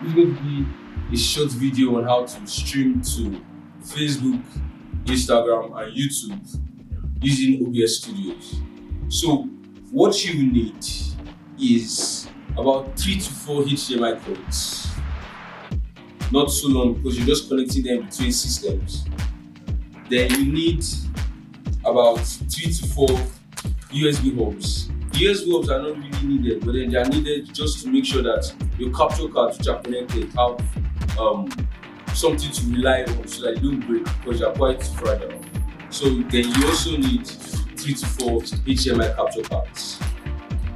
This is going to be a short video on how to stream to Facebook, Instagram, and YouTube using OBS Studios. So what you need is about 3 to 4 HDMI cords. Not so long because you're just connecting them between systems. Then you need about 3 to 4 USB hubs. The USB hubs are not really needed, but then they are needed just to make sure that your capture cards which are connected have something to rely on so that they don't break because they are quite fragile. So then you also need 3 to 4 HDMI capture cards.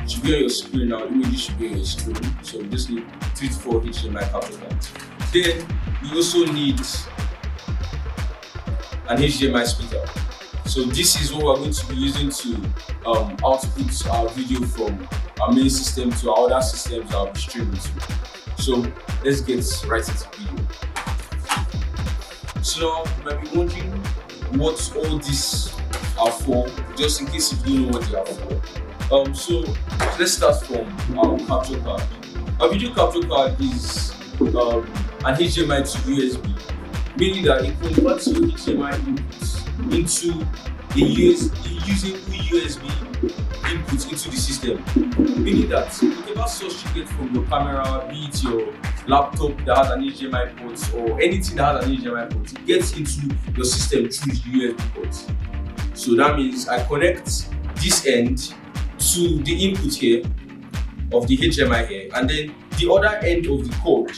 It should be on your screen now, images should be on your screen. So you just need 3 to 4 HDMI capture cards. Then you also need an HDMI splitter. So this is what we're going to be using to output our video from our main system to our other systems that I'll be streaming to. So let's get right into the video. So now you might be wondering what all these are for, just in case you don't know what they are for. So let's start from our capture card. Our video capture card is an HDMI to USB, meaning that it converts your HDMI inputs into a using USB inputs into the system. Meaning that whatever source you get from your camera, be it your laptop that has an HDMI port or anything that has an HDMI port, it gets into your system through the USB port. So that means I connect this end to the input here of the HDMI here, and then the other end of the cord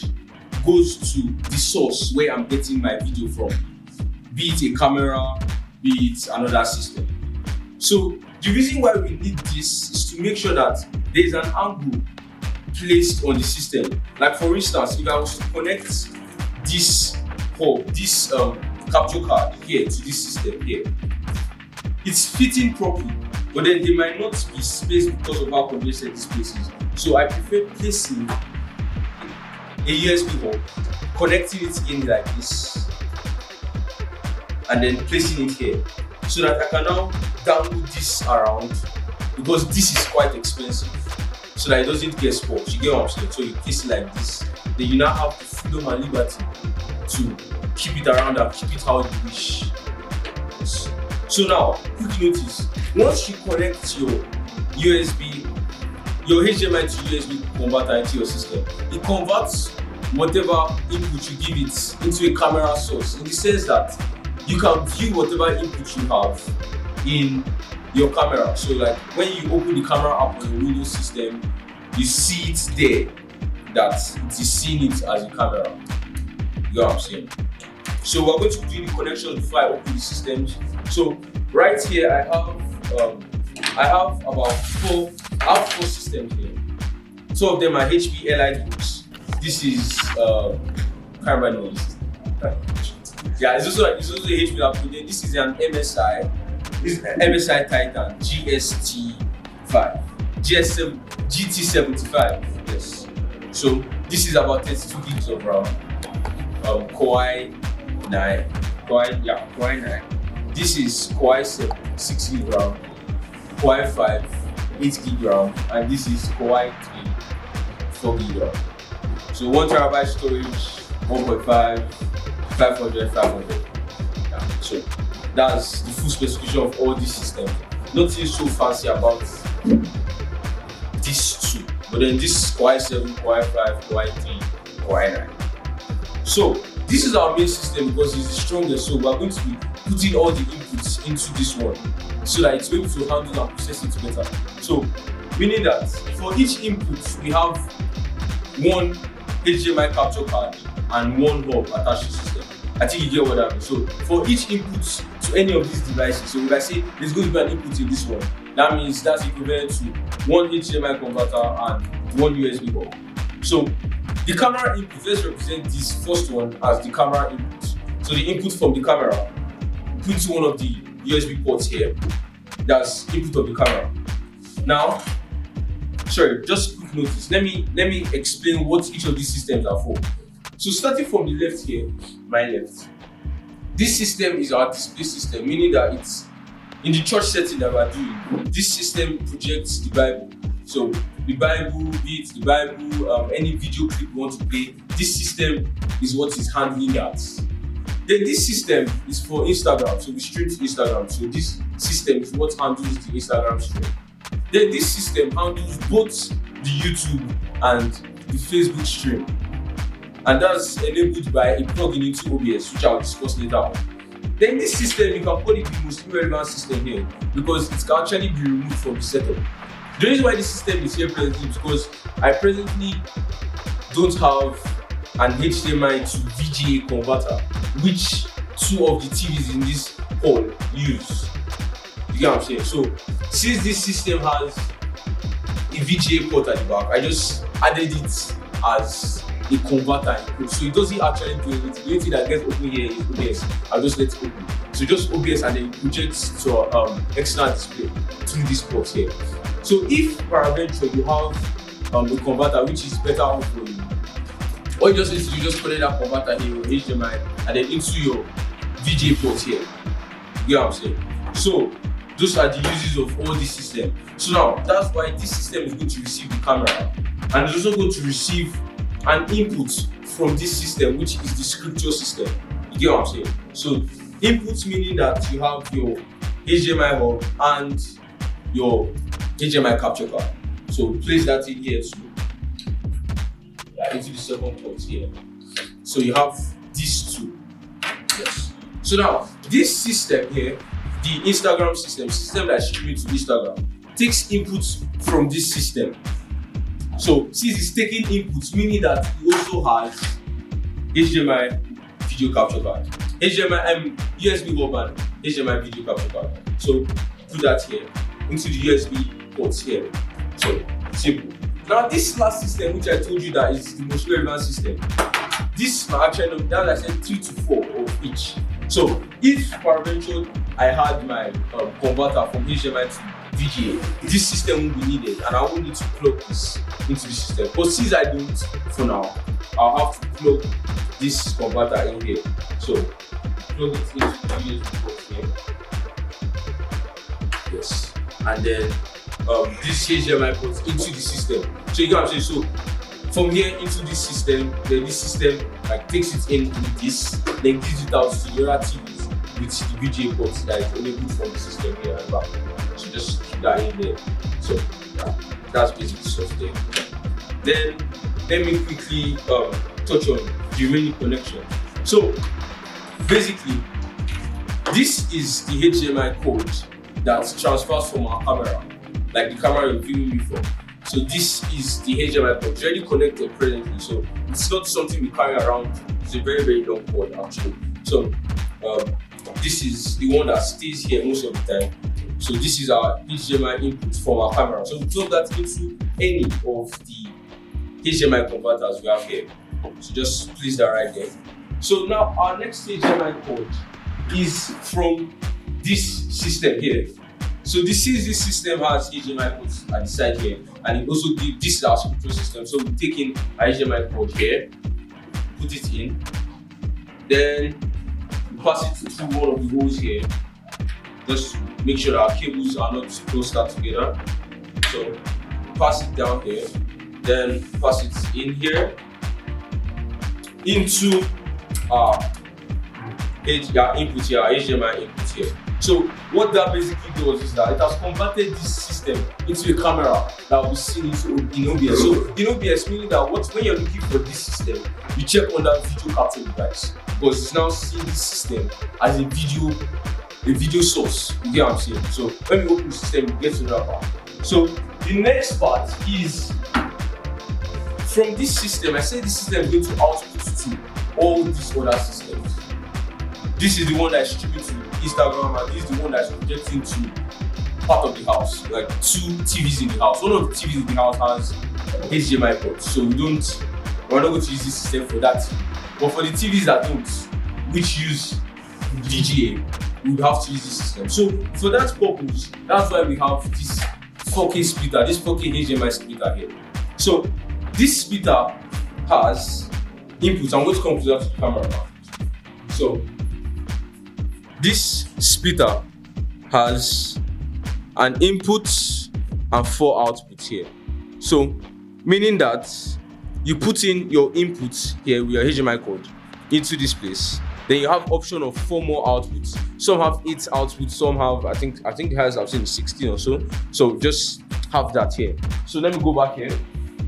goes to the source where I'm getting my video from, be it a camera, be it another system. So the reason why we need this is to make sure that there is an angle placed on the system. Like for instance, if I was to connect this capture card here to this system here, it's fitting properly, but then they might not be spaced because of how congested this place is. So I prefer placing a USB hub, connecting it in like this, and then placing it here, so that I can now download this around, because this is quite expensive, so that it doesn't get spoiled. You get what I'm saying? So you place it like this, then you now have the freedom and liberty to keep it around and keep it how you wish. So now, quick notice, once you connect your HDMI to USB converter into your system, it converts whatever input you give it into a camera source, in the sense that you can view whatever input you have in your camera. So like when you open the camera app on your Windows system, you see it there, that it is seeing it as a camera. You know what I'm saying? So we're going to do the connections before I open the systems. So right here I have about four systems here. Two of them are HP Elite books. This is can't remember the list. Yeah, it's also a HP laptop. Then this is an MSI. This is an MSI Titan GT75. Yes. So this is about 32 gigs of RAM. Core i9. This is Core i7 6 gig RAM. Core i5 8 gig RAM, and this is Core i3 4 gig RAM. So 1 terabyte storage, 1.5, 500. Yeah. So that's the full specification of all these systems. Nothing so fancy about these two, but then this is Core i7, Core i5, Core i3, Core i9. So this is our main system because it's the strongest. So we're going to be putting all the inputs into this one, so that it's able to handle and process it better. So meaning that for each input we have one HDMI capture card and one hub attached to the system. I think you get what I mean. So for each input to any of these devices, so if I say there's going to be an input in this one, that means that's equivalent to one HDMI converter and one USB hub. So the camera input, let's represent this first one as the camera input. So the input from the camera, put to one of the USB ports here. That's input of the camera. Now, sorry, just quick notice. Let me explain what each of these systems are for. So starting from the left here, my left, this system is our display system, meaning that it's in the church setting that we're doing. This system projects the Bible. So the Bible, be it the Bible, any video clip you want to play, this system is what is handling that. Then this system is for Instagram, so we stream to Instagram. So this system is what handles the Instagram stream. Then this system handles both the YouTube and the Facebook stream. And that's enabled by a plugin into OBS, which I'll discuss later on. Then this system, you can call it the most irrelevant system here because it can actually be removed from the setup. The reason why this system is here presently is because I presently don't have an HDMI to VGA converter, which two of the TVs in this hall use. You get what I'm saying? So since this system has a VGA port at the back, I just added it as a converter. So it doesn't actually do anything. The only thing that gets open here is OBS. I'll just let it open. So just OBS and then it projects to external display through this port here. So if peradventure you have a converter which is better off for you, all you just need to do is just connect that converter here with HDMI and then into your VGA port here. You get what I'm saying? So those are the uses of all this system. So now that's why this system is going to receive the camera and it's also going to receive an input from this system, which is the scripture system. You get what I'm saying? So inputs meaning that you have your HDMI hub and your HDMI capture card. So place that in here too. Into the second port here. So you have these two. Yes. So now this system here, the Instagram system that is streaming to Instagram, takes inputs from this system. So since it's taking inputs, meaning that it also has HDMI video capture card, HDMI USB hub and HDMI video capture card. So put that here into the USB ports here. So simple. Now this last system, which I told you that is the most relevant system, this actually that I said 3 to 4 of each. So if peradventure I had my converter from HDMI to VGA, this system won't be needed and I won't need to plug this into the system. But since I don't for now, I'll have to plug this converter in here. So plug it into the USB port here. Yes. And then this HDMI port into the system. So you get what I'm saying? So from here into this system, then this system like takes it in with this, then gives it out to the other TVs with the VGA ports that is enabled from the system here and back. So just keep that in there. So that's basically stuff there. Then let me quickly touch on the remaining connection. So basically, this is the HDMI code that transfers from our camera, like the camera you're viewing me from. So this is the HDMI port. It's already connected presently, so it's not something we carry around. It's a very, very long cord actually. So this is the one that stays here most of the time. So this is our HDMI input from our camera. So we plug that into any of the HDMI converters we have here. So just place that right there. So now our next HDMI port is from this system here. So this system has HDMI ports at the side here, and it also this is our scripture system. So we take in our HDMI port here, put it in, then we pass it through one of the holes here. Just make sure that our cables are not closer together. So pass it down here, then pass it in here into our input here, our HDMI input here. So what that basically does is that it has converted this system into a camera that will be seen in OBS. So in OBS, meaning that when you're looking for this system, you check on that video capture device because it's now seeing this system as a video source. You get what I'm saying? So when we open the system, we get to that part. So the next part is from this system. I say this system is going to output to all these other systems. This is the one that is streaming to Instagram, and this is the one that is projecting to part of the house, like 2 TVs in the house. One of the TVs in the house has HDMI ports, so we're not going to use this system for that. But for the TVs that don't, which use VGA, we would have to use this system. So for that purpose, that's why we have this 4K splitter, this 4K HDMI splitter here. So this splitter has inputs. I'm going to come closer to the camera now. So this splitter has an input and 4 outputs here. So meaning that you put in your inputs here with your HDMI cord into this place. Then you have option of 4 more outputs. Some have 8 outputs, some have I think it has I've seen 16 or so. So just have that here. So let me go back here.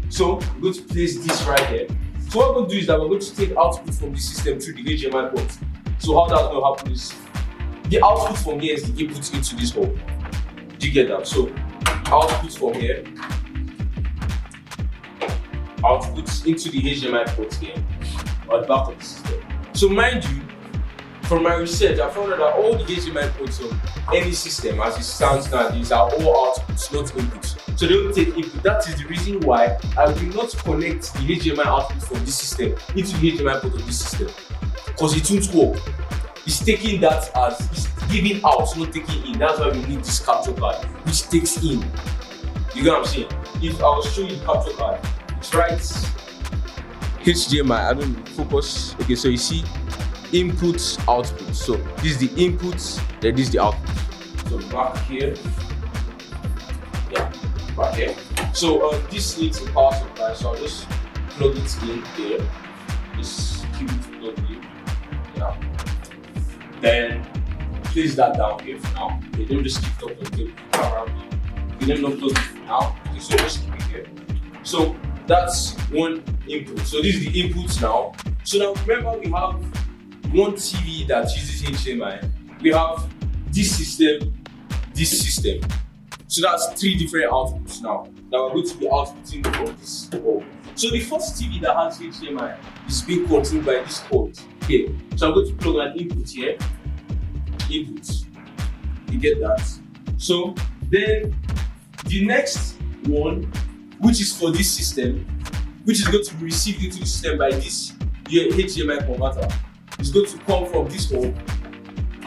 So we're going to place this right here. So what we're going to do is that we're going to take output from the system through the HDMI port. So how that's going to happen is the output from here is the input into this hole. Do you get that? So output from here, output into the HDMI port here, or the back of the system. So mind you, from my research, I found out that all the HDMI ports of any system as it stands now, these are all outputs, not inputs. So they don't take input. That is the reason why I will not connect the HDMI output from this system into the HDMI port of this system. Because it won't work. It's taking that as, it's giving out, not taking in. That's why we need this capture card, which takes in. You get what I'm saying? If I will show you the capture card, it's right HDMI, I don't focus. Okay, so you see inputs, outputs. So this is the inputs, then this is the output. So back here, yeah, back here. So this needs a power supply, so I'll just plug it in here. Just keep it plugged in. Yeah. Then place that down here for now. Okay, let me just keep it up with the camera. Okay, let me not plug it for now. Okay, so just keep it here. So that's one input. So this is the inputs now. So now remember we have one TV that uses HDMI. We have this system, this system. So that's 3 different outputs now that we're going to be outputting from this board. So the first TV that has HDMI is being controlled by this cord. Okay, so I'm going to plug an input here. Input. You get that? So then the next one, which is for this system, which is going to be received into the system by this HDMI converter, is going to come from this hole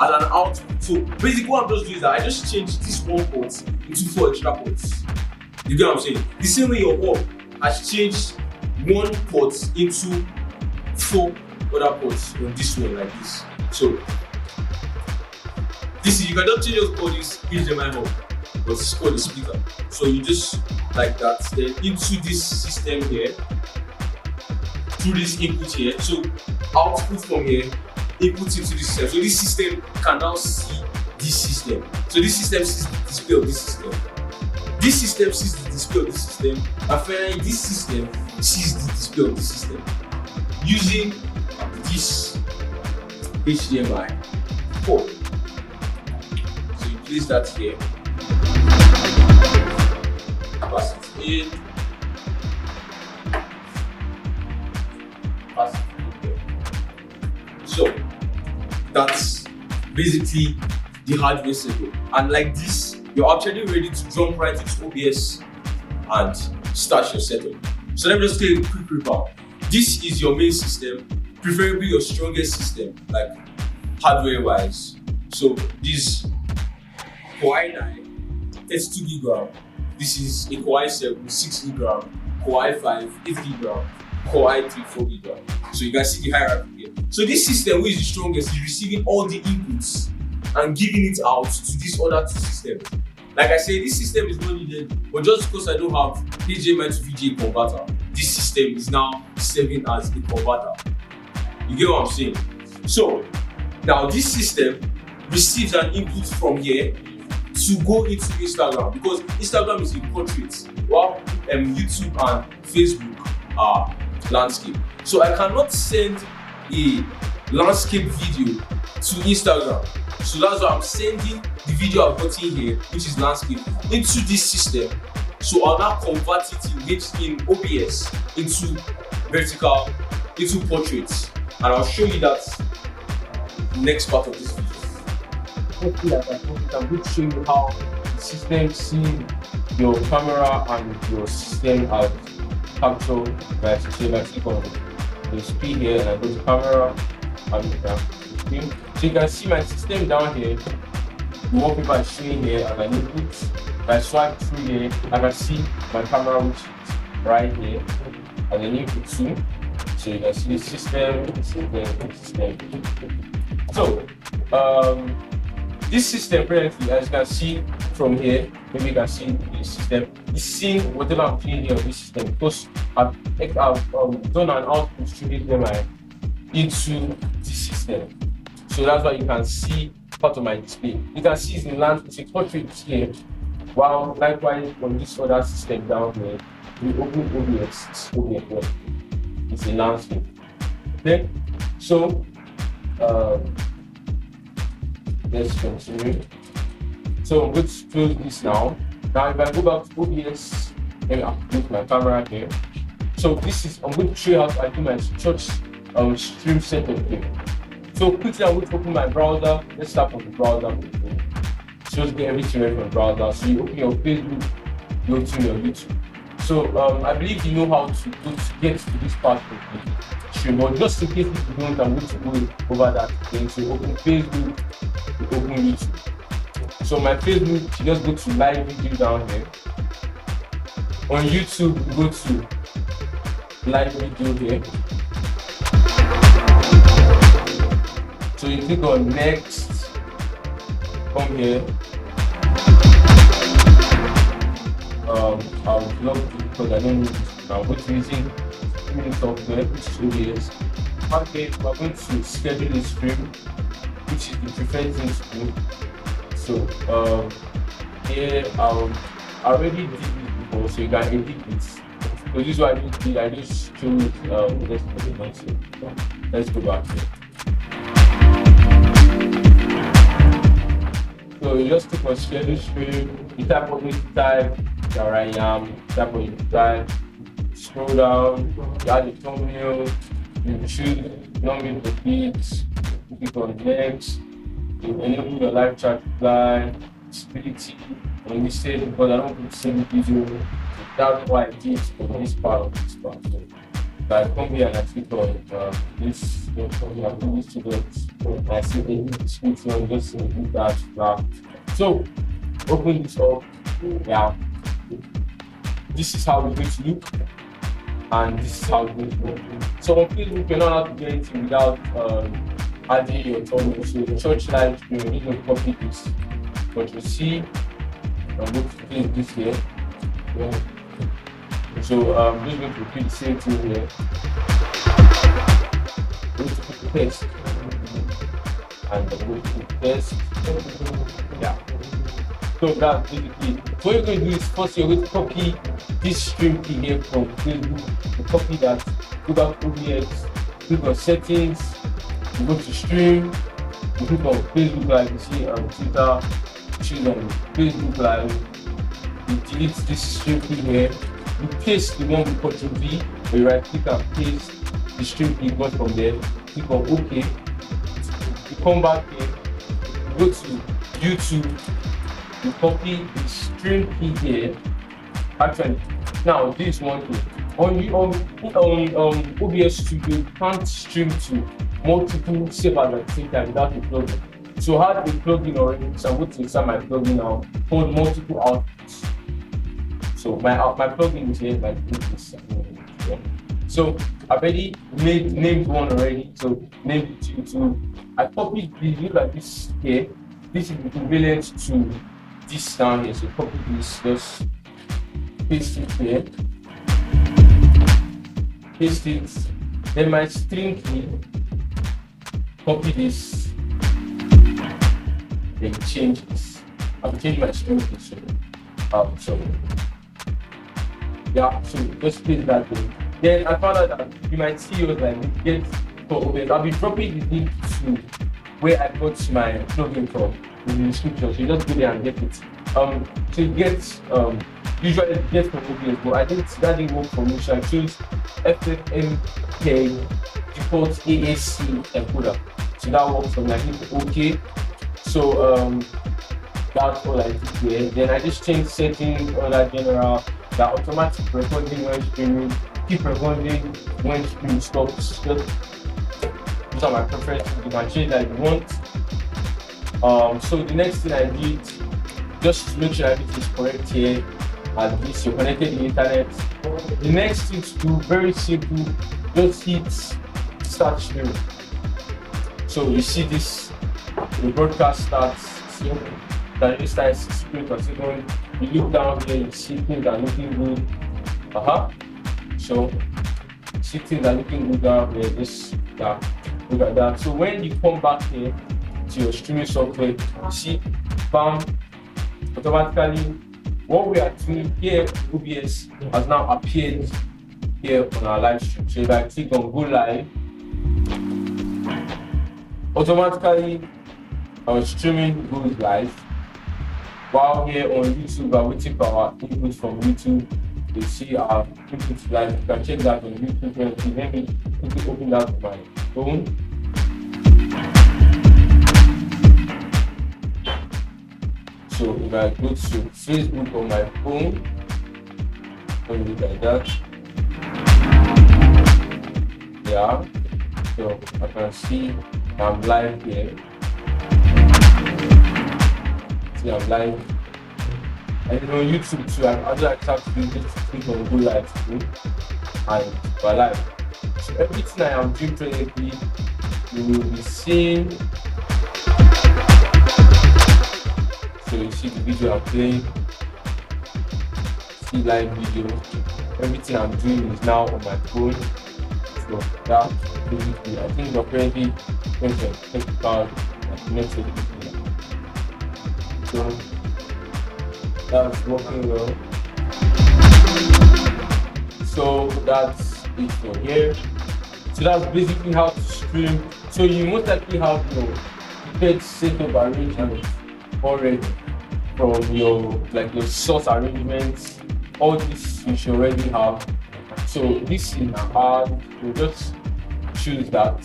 as an output. So basically what I'm just doing is that I just change this one port into 4 extra ports. You get what I'm saying? The same way your hub has changed 1 port into 4 other ports on this one like this. So this is, you can just change your call this HDMI hub, but it's called the speaker. So you just like that, then into this system here, through this input here. So output from here, input into this system. So this system can now see this system. So this system sees the display of this system. This system sees the display of this system, and finally this system sees the display of this system using this HDMI port. So you place that here, pass it in, pass it in here. So that's basically the hardware setup, and like this you're actually ready to jump right into OBS and start your setup. So let me just take a quick recap. This is your main system, preferably your strongest system, like hardware wise. So this Core i9, 32 GB. This is a Core i7, 6 GB, Core i5, 8 GB, Core i3, 4 GB. So you can see the hierarchy here. So this system, which is the strongest, is receiving all the inputs and giving it out to these other 2 systems. Like I say, this system is not needed, but just because I don't have HDMI to VGA converter, this system is now serving as a converter. You get what I'm saying? So now this system receives an input from here to go into Instagram, because Instagram is a portrait, while YouTube and Facebook are landscape. So I cannot send a landscape video to Instagram. So that's why I'm sending the video I've got in here, which is landscape, into this system. So I'll now convert it in OBS into vertical, into portraits. And I'll show you that next part of this video. Hopefully I'm going to show you how the system sees your camera and your system as captured by the system. I click on the screen here and I go to camera and the screen. So you can see my system down here. The wallpaper is showing here and I input. If I swipe through here, I can see my camera, which is right here, and then input 2. So you can see the system. So this system currently, as you can see from here, maybe you can see the system. is seeing whatever I'm playing here on this system, because I've done an output to HDMI into the system. So that's why you can see part of my display. You can see it's in it's a portrait here, while likewise on this other system down here, we open OBS, it's a landscape. Okay, so let's continue. So I'm going to close this now. Now if I go back to OBS, let me put my camera here. So this is, I'm going to show you how I do my church stream setup here. So quickly I'm going to open my browser. Let's start from the browser. Just get everything ready from the browser. So you open your Facebook, go to your YouTube. So I believe you know how to get to this part of the stream, but just in case if you don't, I'm going to go over that again. So you open Facebook, you open YouTube. So my Facebook, you just go to live video down here. On YouTube, you go to live video here. So you click on next, come here. I'll log it because I don't need this now. I'm going to using software, which is OBS. Okay, we're going to schedule a stream, which is the preferred thing to do. So here I already did it before, so you can edit it. So this is what I just chose let's go back here. So you just click on schedule stream, you type what you type, where I am, type what you type, scroll down, you add the thumbnail, you choose normally the beats, you click on next, you enable your live chat reply, stability, unlisted because I don't want to save the video. So that's why I did for this part of this part. So I come here and I click on this, I do this to the, I see the description, just do that. So open this up. Yeah. This is how it's going to look, and this is how it's going to look. So on Facebook, you're not allowed to get anything without adding your thumbnail. So the church live stream, you're going to copy this. But you see, I'm going to place this here. Yeah. So I'm just going to repeat the same thing here. I'm going to put the text, and I'm going to put text. Yeah. So that's basically what you're going to do is first you're going to copy this stream key here from Facebook. You copy that, go back to OBS, click on settings, you go to stream, you click on Facebook Live, you see on Twitter, choose on Facebook Live, you delete this stream key here, you paste the one with Ctrl V, or you right click and paste the stream key, go from there, click on OK, you come back here, you go to YouTube, you copy the stream key here. Actually, now this one thing. On OBS Studio, you can't stream to multiple servers at the same time without a plugin. So I have a plugin already, so I'm going to insert my plugin now for multiple outputs. So my plugin is here, like this. So I've already named one already. So named it YouTube. I copied the view like this here. This is equivalent to this down here, so copy this, just paste it here, paste it, then my string key, copy this, then change this. I've changed my string key, so yeah, so just paste that thing. Then I found out that you might see yours like get for OBS. I'll be dropping the link to where I got my plugin from in the description, so you just go there and get it. To get usually get from OBS, but I think that didn't work for me, so I chose FFmpeg default AAC encoder. So that works for me. I hit OK. So that's all I did here. Then I just changed settings, all that general, that automatic recording when streaming, keep recording when stream stops. Just these are my preferences. You can change that if you want. So the next thing I did, just to make sure everything is correct here, at least you're connected to the internet. The next thing to do, very simple, just hit start stream. So you see this, the broadcast starts, so that it starts 60 per second. you look down here, you see things are looking good. So see things are looking good down here. Just look at that. So when you come back here to your streaming software, you see, bam, automatically what we are doing here, OBS has now appeared here on our live stream. So if I click on go live, automatically our streaming goes live. While here on YouTube, we're waiting for our input from YouTube. You see our input live. You can check that on YouTube. Let me quickly open that on my phone. So if I go to Facebook on my phone, let me look like that. Yeah, so I can see I'm live here. See, I'm live. And on YouTube too, I do like to do this click on go live too. And we're live. So everything I am doing presently, you will be seeing. So you see the video I'm playing, see live video. Everything I'm doing is now on my phone. So that basically, I think we're currently going to take about next week. So that's working well. So that's it for here. So that's basically how to stream. So you most likely have your prepared setup arrangement already from your your source arrangements. All this you should already have. So this is hard. You just choose that.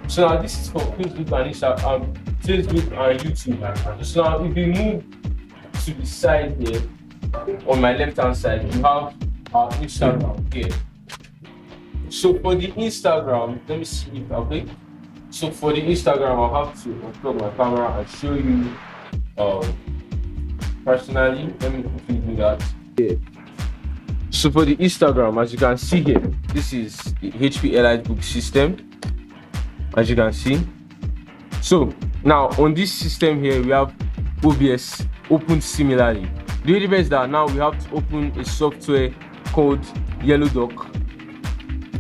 So now this is for Facebook and Instagram, Facebook and YouTube. So now if you move to the side here, on my left hand side, you have our Instagram here. So for the Instagram, let me see if okay. So for the Instagram, I'll have to unplug my camera and show you personally. Let me quickly do that. Yeah. So for the Instagram, as you can see here, this is the HP EliteBook system, as you can see. So now on this system here, we have OBS open similarly. The only difference is that now we have to open a software called YellowDock.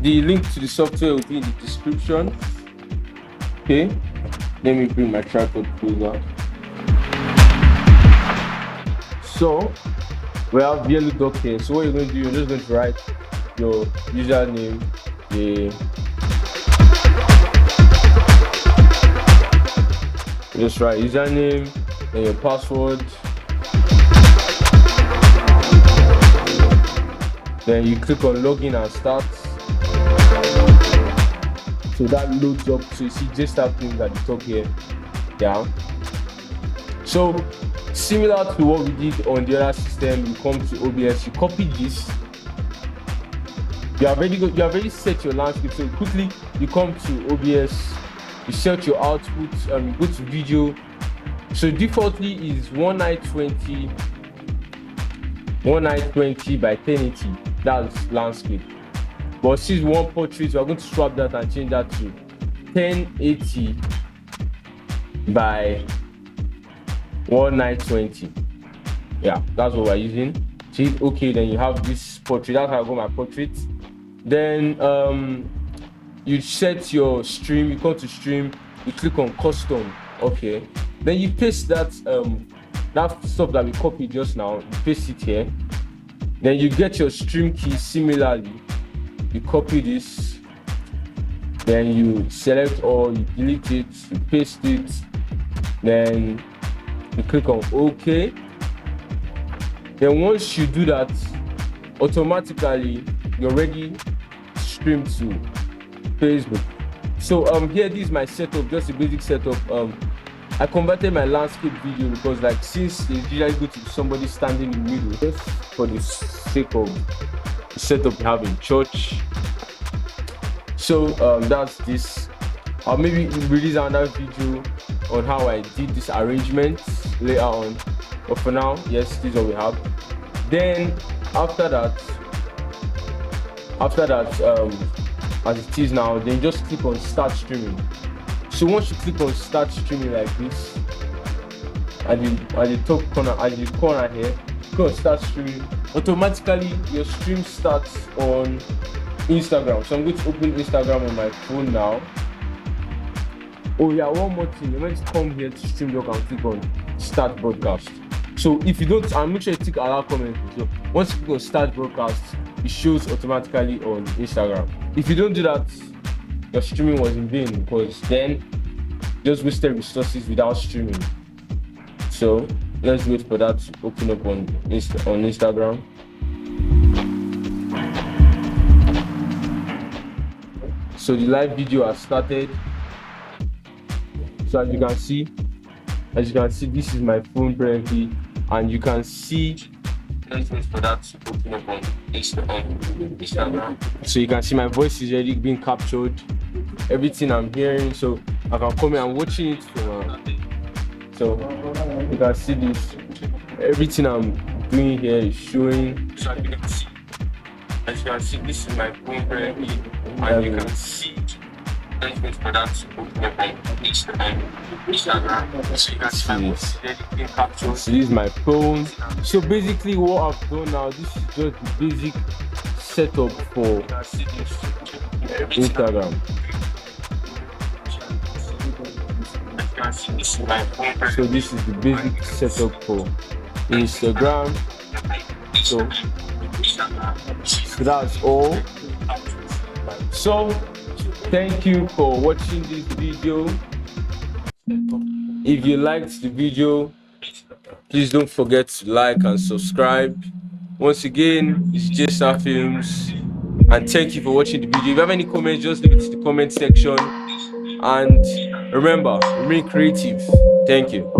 The link to the software will be in the description. Okay, let me bring my tripod closer. So we have YellowDock here. So what you're going to do, you're just going to write your username, just write username and your password. Then you click on login and start. So that loads up. So you see just that thing at the top here. Yeah. So similar to what we did on the other system, you come to OBS, you copy this. You have already set your landscape. So quickly you come to OBS, you set your output, you go to video. So defaultly is 1920 by 1080. That's landscape. But since we want portrait, we are going to swap that and change that to 1080 by 1920. Yeah, that's what we're using. Hit OK, then you have this portrait. That's how I got my portrait. Then you set your stream, you come to stream, you click on custom. Okay, then you paste that that stuff that we copied just now, you paste it here. Then you get your stream key. Similarly, you copy this, then you select or you delete it, you paste it, then you click on OK. Then once you do that, automatically you're ready to stream to Facebook. So here, this is my setup, just a basic setup. I converted my landscape video because since it's usually good to somebody standing in the middle, just for the sake of the setup we have in church. So that's this. I'll maybe release another video on how I did this arrangement later on. But for now, yes, this is what we have. Then after that, as it is now, then just click on start streaming. So once you click on start streaming like this, at the top corner, at the corner here, go start streaming, automatically your stream starts on Instagram. So I'm going to open Instagram on my phone now. Oh yeah, one more thing. You're meant to come here to Streamlabs and click on start broadcast. So if you don't, I'll make sure you tick allow comment. So once you click on start broadcast, it shows automatically on Instagram. If you don't do that, your streaming was in vain, because then you just wasted resources without streaming. So let's wait for that to open up on Instagram. So the live video has started. So as you can see, this is my phone presently, and you can see. Let's wait for that to open up on Instagram. So you can see my voice is already being captured. Everything I'm hearing, so I can come here and watching it from. So you can see this. Everything I'm doing here is showing. So as you can see, this is my phone presently, and you can see. Let's wait for that to open up on Instagram. So you can see my voice being captured. So this is my phone. So basically, what I've done now, this is just the basic setup for Instagram. So this is the basic setup for Instagram. So that's all. So thank you for watching this video. If you liked the video, please don't forget to like and subscribe. Once again, it's JStar Films, and thank you for watching the video. If you have any comments, just leave it in the comment section. And remember, remain creative. Thank you.